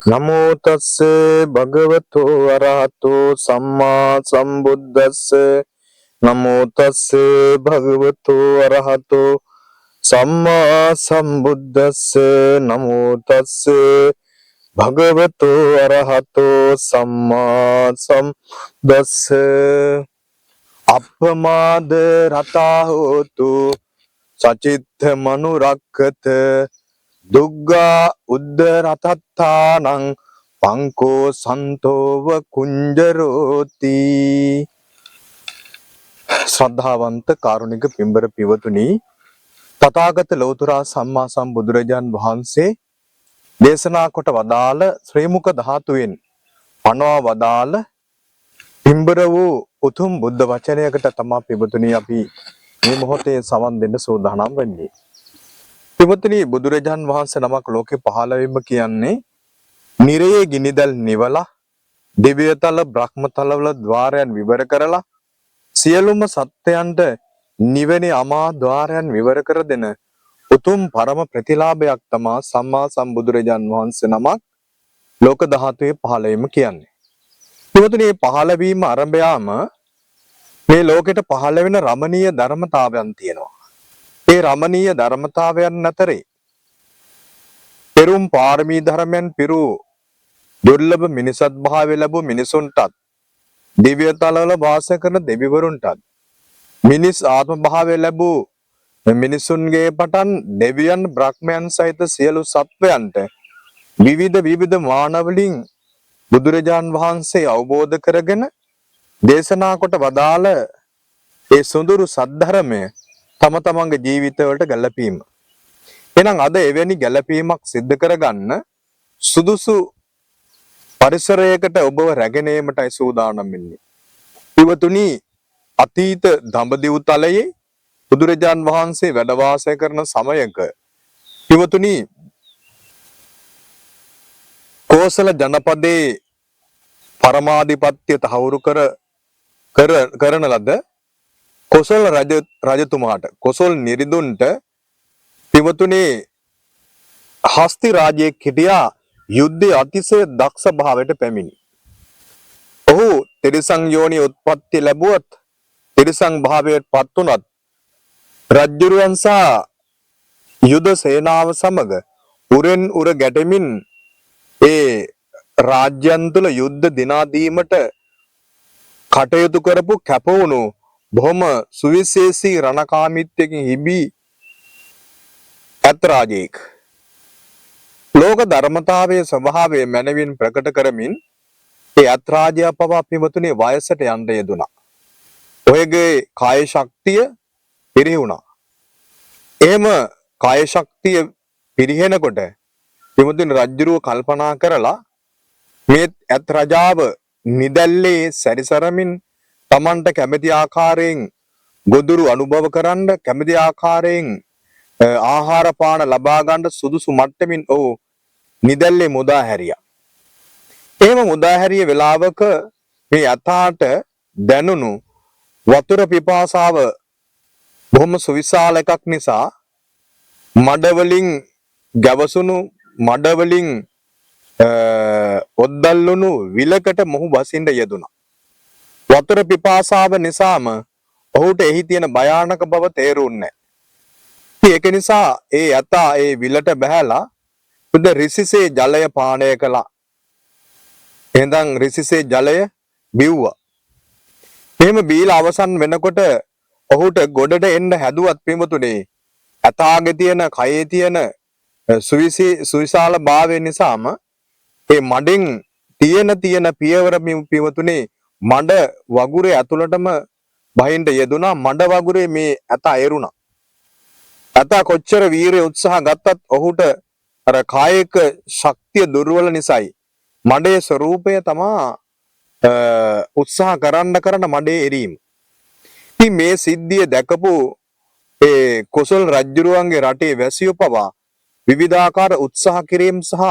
නමෝ තස්ස භගවතු අරහතෝ සම්මා සම්බුද්දස්ස නමෝ තස්ස භගවතු අරහතෝ සම්මා සම්බුද්දස්ස නමෝ තස්ස භගවතු අරහතෝ සම්මා සම්බුද්දස්ස අප්පමාද රතා හෝතු සචිත්ත මනුරක්ඛත දුග්ගා උද්දරතත්තානං පංකෝ සන්තෝව කුංජරෝති. ශ්‍රද්ධාවන්ත කාරුණික පින්බර පිවතුනි, තථාගත ලෞතර සම්මා සම්බුදුරජාන් වහන්සේ දේශනා කොට වදාළ ශ්‍රී මුඛ ධාතුවෙන් පනවා වදාළ පින්බර වූ උතුම් බුද්ධ වචනයකට තමයි පිවතුනි අපි මේ මොහොතේ සවන් දෙන්න සූදානම් වෙන්නේ. පින්වත්නි, බුදුරජාන් වහන්සේ නමක් ලෝකේ පහළ වීම කියන්නේ නිරයේ ගිනිදල් නිවලා දිව්‍යතල බ්‍රහ්මතල වල ద్వාරයන් විවර කරලා සියලුම සත්‍යයන්ට නිවෙනේ අමා ద్వාරයන් විවර කර දෙන උතුම් පරම ප්‍රතිලාභයක් තමයි සම්මා සම්බුදුරජාන් වහන්සේ නමක් ලෝක ධාතුවේ පහළ වීම කියන්නේ. පින්වත්නි, මේ පහළ වීම ආරම්භයම මේ ලෝකෙට පහළ වෙන රමණීය ධර්මතාවයන් තියෙනවා. ඒ රමණීය ධර්මතාවයන් අතරේ පෙරුම් පාරමී ධර්මයන් පිරු දුර්ලභ මිනිසත් භාවය ලැබු මිනිසුන්ටත් දිව්‍ය තලවල වාසය කරන දෙවිවරුන්ටත් මිනිස් ආත්ම භාවය ලැබු මිනිසුන්ගේ පටන් දෙවියන් බ්‍රහ්මයන් සහිත සියලු සත්වයන්ට විවිධ මානවලින් බුදුරජාන් වහන්සේ අවබෝධ කරගෙන දේශනා කොට වදාළ ඒ සුඳුරු සද්ධර්මය තම තමන්ගේ ජීවිතවලට ගැලපීම. එහෙනම් අද එවැනි ගැලපීමක් සිද්ධ කරගන්න සුදුසු පරිසරයකට ඔබව රැගෙන ඒමටයි සූදානම් වෙන්නේ. පින්වතුනි, අතීත දඹදිව් තලයේ බුදුරජාන් වහන්සේ වැඩ වාසය කරන සමයක පින්වතුනි කෝසල ජනපදයේ පරමාධිපත්‍ය තහවුරු කරන ලද කොසල් රජතුමාට කොසල් නිරිඳුන්ට පින්වතුනි හස්ති රාජ්‍යයේ හිටියා යුද්ධයේ අතිශය දක්ෂ භාවයට පැමිණි. ඔහු තිරිසන් යෝනි උත්පත්ති ලැබුවත් තිරිසන් භාවයට පත් වුණත් රජුරුවන් සහ යුද සේනාව සමග උරෙන් උර ගැටෙමින් ඒ රාජ්‍යයන් තුල යුද්ධ දිනා දීමට කටයුතු කරපු කැපවුණු බොහොම සුවිශේෂී රණකාමීත්වයකින් හිබි ඇත් රාජෙක්. ලෝක ධර්මතාවයේ ස්වභාවය මනවින් ප්‍රකට කරමින් ඒ ඇත් රාජයා පවා පින්වතුනි වයසට යන්න යෙදුණා. ඔයගේ කාය ශක්තිය පිරිහුණා. එහෙම කාය ශක්තිය පිරිහෙනකොට පින්වතුනි රජුරුව කල්පනා කරලා මේ ඇත් රජාව නිදැල්ලේ සැරිසරමින් තමන්ට කැමති ආකාරයෙන් ගොදුරු අනුභව කරන්න කැමති ආකාරයෙන් ආහාර පාන ලබා ගන්න සුදුසු මට්ටමින් ඔහු නිදැල්ලේ මුදා හැරියා. එහෙම මුදා හැරිය වෙලාවක මේ යථාට දැනුණු වතුර පිපාසාව බොහොම සුවිශාල එකක් නිසා මඩවලින් ගැවසුණු මඩවලින් ඔද්දල්ලුණු විලකට මොහු බසින්න යෙදුණා. වතුර පිපාසාව නිසාම ඔහුට එහි තියෙන භයානක බව තේරුන්නේ නැහැ. ඒක නිසා ඒ යතා ඒ විලට බහැලා බුද්ධ රිසිසේ ජලය පානය කළා. එහෙනම් රිසිසේ ජලය බිව්වා. එහෙම බීලා අවසන් වෙනකොට ඔහුට ගොඩට එන්න හැදුවත් පින්වතුනි යතාගේ තියෙන කයේ තියෙන සුවිශාල භාවය නිසාම ඒ මඩෙන් තියෙන පියවර පින්වතුනි මඩ වගුරේ ඇතුළටම බහින්න යෙදුනා. මඩ වගුරේ මේ ඇත ඇරුණා. ඇත කොච්චර වීරිය උත්සාහ ගත්තත් ඔහුට අර කායික ශක්තිය දුර්වල නිසායි මඩේ ස්වરૂපය තමා උත්සාහ කරන මඩේ එරීම. ඉතින් මේ සිද්ධිය දැකපු ඒ කොසල් රජුරුවන්ගේ රටේ වැසියෝ පවා විවිධාකාර උත්සාහ කිරීම සහ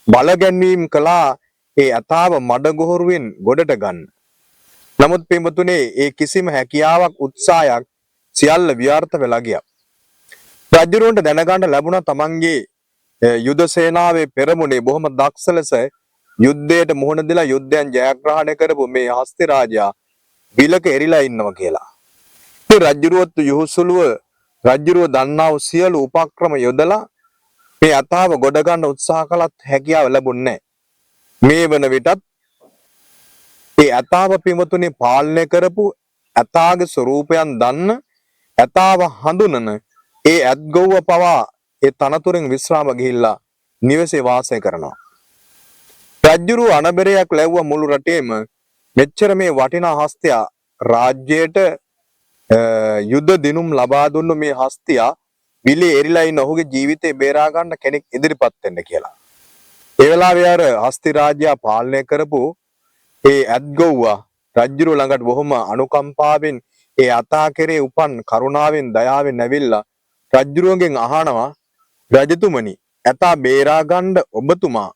බලගැන්වීම් කළා ඒ අතාව මඩගොහරුවෙන් ගොඩට ගන්න. නමුත් පින්වතුනි ඒ කිසිම හැකියාවක් උත්සාහයක් සියල්ල ව්‍යර්ථ වෙලා ගියා. රජුරවන්ට දැනගන්න ලැබුණා තමන්ගේ යුද සේනාවේ පෙරමුණේ බොහොම දක්ෂ ලෙස යුද්ධයට මුහුණ දීලා යුද්ධයන් ජයග්‍රහණය කරපු මේ හස්ති රාජයා විලක එරිලා ඉන්නවා කියලා. මේ රජුරුවත් යහුසුලුව රජුරුව දන්නා වූ සියලු උපක්‍රම යොදලා මේ අතාව ගොඩ ගන්න උත්සාහ කළත් හැකියාව ලැබුණේ නැහැ. මේ වන විටත් ඒ අතාව පිමතුනේ පාලනය කරපු අතාගේ ස්වරූපයන් දන්න අතාව හඳුනන ඒ ඇත්ගොව්ව පවා ඒ තනතුරෙන් විශ්‍රාම ගිහිල්ලා නිවසේ වාසය කරනවා. රජුරුව අනබෙරයක් ලැබුව මුළු රටේම මෙච්චර මේ වටිනා හස්තියා රාජ්‍යයට යුද්ධ දිනුම් ලබා දුන්නු මේ හස්තියා විලේ එරිලා ඉන්න ඔහුගේ ජීවිතේ බේරා ගන්න කෙනෙක් ඉදිරිපත් වෙන්න කියලා. ඒ වෙලාවේ අර හස්ති රාජ්‍යය පාලනය කරපු ඒ ඇත්ගොව්වා රජුරුව ළඟට බොහොම අනුකම්පාවෙන් ඒ අතා කෙරේ උපන් කරුණාවෙන් දයාවෙන් ඇවිල්ලා රජුරුවගෙන් අහනවා රජතුමනි ඇතා බේරා ගන්න ඔබතුමා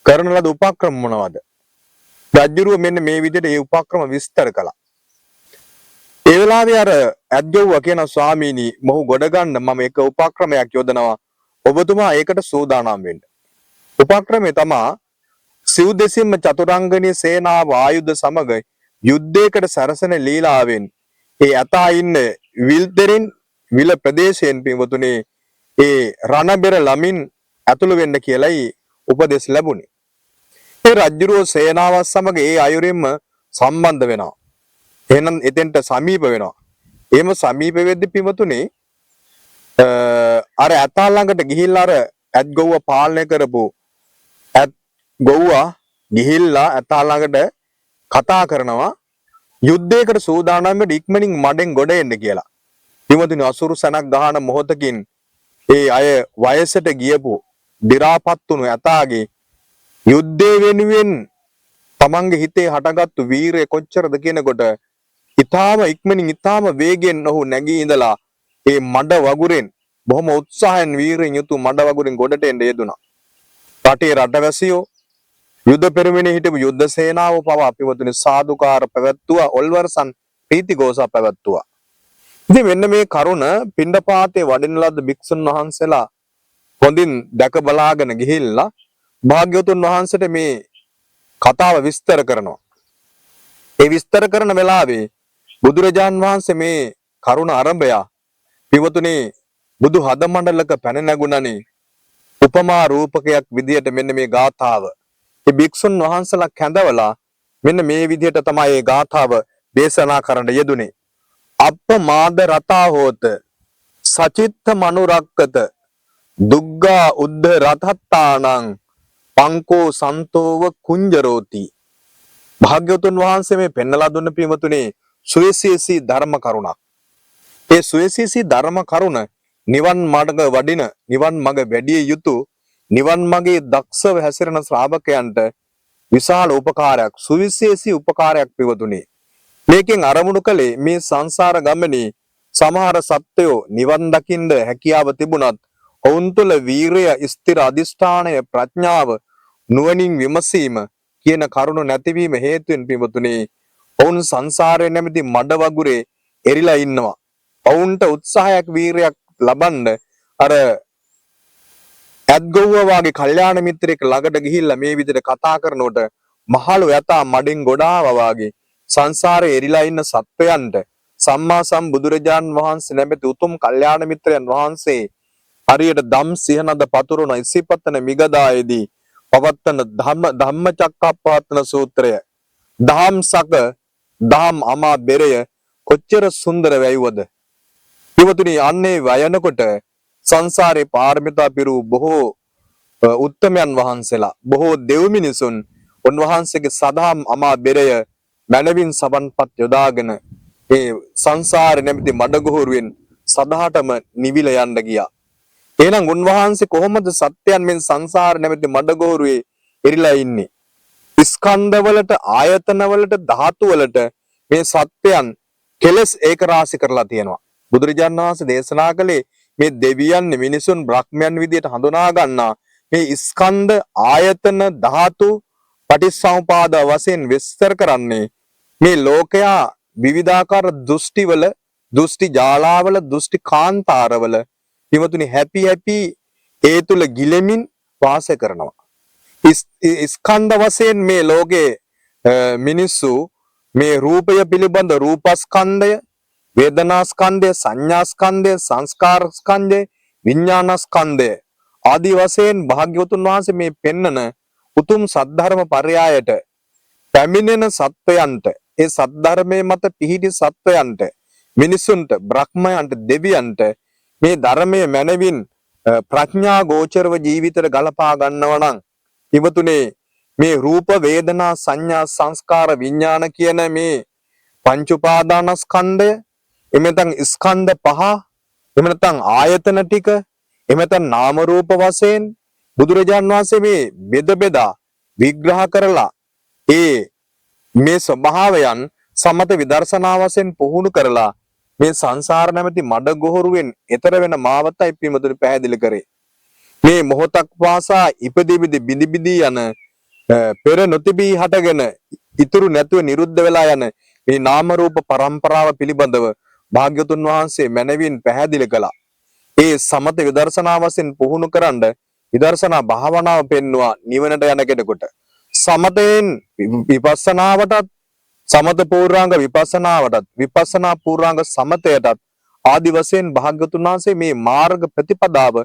කරන ලද උපක්‍රම මොනවද? රජුරුව මෙන්න මේ විදිහට ඒ උපක්‍රම විස්තර කළා. ඒ වෙලාවේ අර ඇත්ගොව්වා කියන ස්වාමීනි මොහු ගොඩ ගන්න මම එක උපක්‍රමයක් යොදනවා. ඔබතුමා ඒකට සූදානම් වෙන්න. උපක්‍රමය තමයි සිව් දෙසින්ම චතුරංගනී සේනාව ආයුධ සමග යුද්ධයකට සැරසෙන ලීලාවෙන් ඒ අතා ඉන්න විල්තරින් විල ප්‍රදේශයෙන් පින්වතුනේ ඒ රණබෙර ළමින් ඇතුළු වෙන්න කියලායි උපදෙස් ලැබුණේ. ඒ රජුරෝ සේනාව සමග ඒ අයුරින්ම සම්බන්ධ වෙනවා. එහෙනම් එතෙන්ට සමීප වෙනවා. එහෙම සමීප වෙද්දී පින්වතුනේ අර ඇතා ළඟට ගිහිල්ලා අර ඇත්ගොව්ව පාලනය කරපු ඇත්ගොව්වා ගිහිල්ලා ඇතා ළඟට කතා කරනවා යුද්ධයකට සූදානම් වෙන්න ඉක්මනින් මඩෙන් ගොඩ එන්න කියලා. පින්වතුනේ අසුරු සනක් ගහන මොහොතකින් ඒ අය වයසට ගියපු දි รา පත් වුණු ඇතාගේ යුද්ධය වෙනුවෙන් තමන්ගේ හිතේ හටගත්තු වීරය කොච්චරද කියනකොට ඊටාම ඉක්මනින් ඊටාම වේගෙන් ඔහු නැගී ඉඳලා ඒ මඩ වගුරෙන් බොහොම උත්සාහයෙන් වීරයෙන් යුතු මඩ වගුරෙන් ගොඩට එන්න යෙදුණා. රටේ රටවැසියෝ යුද්ධ පෙරමුණේ හිටපු යුද්ධ සේනාව පවා පින්වතුනි සාදුකාර පැවැත්තුවා ඔල්වර්සන් ප්‍රීතිഘോഷා පැවැත්තුවා. ඉතින් මෙන්න මේ කරුණ පිණ්ඩපාතේ වඩින ලද්ද භික්ෂුන් වහන්සේලා හොඳින් දැක බලාගෙන ගිහිල්ලා භාග්‍යවතුන් වහන්සේට මේ කතාව විස්තර කරනවා. ඒ විස්තර කරන වෙලාවේ බුදුරජාන් වහන්සේ මේ කරුණ ආරම්භය පින්වතුනි බුදු හදමණ්ඩලක පැන නැගුණනේ උපමා රූපකයක් විදියට මෙන්න මේ ගාථාව ඒ භික්ෂුන් වහන්සේලා කැඳවලා මෙන්න මේ විදියට තමයි මේ ගාථාව දේශනා කරන්න යෙදුනේ. අප්පමාද රතා හෝත සචිත්ත මනුරක්කත දුග්ගා උද්ධ රතත්තානං පංකෝ සන්තෝව කුංජරෝති. භාග්‍යවතුන් වහන්සේ මේ පෙන්නලා දුන්න පින්වතුනේ සුවිශේෂී ධර්ම කරුණක්. ඒ සුවිශේෂී ධර්ම කරුණ නිවන් මාර්ග වඩින නිවන් මඟ වැඩි යුතු නිවන් මගේ දක්ෂව හැසිරෙන ශ්‍රාවකයන්ට විශාල උපකාරයක් සුවිශේෂී උපකාරයක් පින්වතුනේ. මේකෙන් අරමුණු කළේ මේ සංසාර ගමනේ සමහර සත්වයෝ නිවන් දකින්න හැකියාව තිබුණත් ඔවුන් තුළ වීරය, ස්ථිර අධිෂ්ඨානය, ප්‍රඥාව, නුවණින් විමසීම කියන කරුණු නැතිවීම හේතුවෙන් පින්වතුනේ ඔවුන් සංසාරයේ නැමැති මඩ වගුරේ එරිලා ඉන්නවා. ඔවුන්ට උත්සාහයක් වීරයක් ලබන්න අර ඇත්ගොව්ව වාගේ කල්යාණ මිත්‍රයෙක් ළඟට ගිහිල්ලා මේ විදිහට කතා කරනකොට මහලු යතා මඩෙන් ගොඩාවා වාගේ සංසාරේ එරිලා ඉන්න සත්වයන්ට සම්මා සම්බුදුරජාන් වහන්සේ නැමැති උතුම් කල්යාණ මිත්‍රයන් වහන්සේ හරියට ධම් සිහනද පතුරුන ඉසිපතන මිගදායේදී පවත්තන ධම්මචක්කප්පවත්තන සූත්‍රය ධම්සක ධම් අමා බෙරය කොච්චර සුන්දර වැයුවද. පින්වතුනි අන්නේ වයනකොට සංසාරේ පාරමිතා පිරු බොහෝ උත්තමයන් වහන්සේලා බොහෝ දෙව් මිනිසුන් උන්වහන්සේගේ සදහම් අමා බෙරය මනවින් සබන්පත් යොදාගෙන ඒ සංසාරේ නැමැති මඩගොහරුවෙන් සදාටම නිවිල යන්න ගියා. එහෙනම් උන්වහන්සේ කොහොමද සත්‍යයන් මෙන් සංසාර නැමැති මඩගොහරුවේ එරිලා ඉන්නේ? ස්කන්ධවලට, ආයතනවලට, ධාතුවලට මේ සත්‍යයන් කෙලස් ඒක රාශි කරලා තියෙනවා. බුදුරජාණන් වහන්සේ දේශනා කළේ මේ දෙවියන්, මිනිසුන්, බ්‍රහ්මයන් විදියට හඳුනා ගන්නා මේ ස්කන්ධ, ආයතන, ධාතු, පටිච්චසමුපාද වශයෙන් විස්තර කරන්නේ මේ ලෝකයා විවිධාකාර දෘෂ්ටිවල, දෘෂ්ටි ජාලාවල, දෘෂ්ටි කාන්තාරවල පින්වතුනි හැපි ඒ තුල ගිලෙමින් වාසය කරනවා. ස්කන්ධ වශයෙන් මේ ලෝකේ මිනිස්සු මේ රූපය පිළිබඳ රූපස්කන්ධය, වේදනාස්කන්ධය, සංඥාස්කන්ධය, සංස්කාරස්කන්ධය, විඥානස්කන්ධය ආදී වශයෙන් භාග්‍යවතුන් වහන්සේ මේ පෙන්නන උතුම් සද්ධර්ම පරයයට පැමිණෙන සත්වයන්ට, ඒ සද්ධර්මයේ මත පිහිටි සත්වයන්ට, මිනිසුන්ට, බ්‍රහ්මයන්ට, දෙවියන්ට මේ ධර්මයේ මනවින් ප්‍රඥා ගෝචරව ජීවිතයට ගලපා ගන්නවා නම් ඉවතුනේ මේ රූප, වේදනා, සංඥා, සංස්කාර, විඥාන කියන මේ පංච උපාදානස්කන්ධය, එමෙතන් ස්කන්ධ පහ, එමෙතන් ආයතන ටික, එමෙතන් නාම රූප වශයෙන් බුදුරජාන් වහන්සේ මේ බෙද බෙදා විග්‍රහ කරලා මේ ස්වභාවයන් සමත විදර්ශනා වශයෙන් පුහුණු කරලා මේ සංසාර නැමැති මඩ ගොහරුවෙන් එතර වෙන මාවතයි පින්වතුනි පැහැදිලි කරේ. මේ මොහොතක් වාසා ඉපදී බිඳි බිඳි යන පෙර නොතිබී හටගෙන ඉතුරු නැතුව නිරුද්ධ වෙලා යන මේ නාම රූප පරම්පරාව පිළිබඳව භාග්‍යවතුන් වහන්සේ මනවින් පැහැදිලි කළා. ඒ සමත විදර්ශනා වශයෙන් පුහුණු කරන්ඩ විදර්ශනා භාවනාව පෙන්නවා නිවනට යන කෙනෙකුට. සමතයෙන් විපස්සනාවටත්, සමත පූර්වාංග විපස්සනාවටත්, විපස්සනා පූර්වාංග සමතයටත් ආදි වශයෙන් භාග්‍යවතුන් වහන්සේ මේ මාර්ග ප්‍රතිපදාව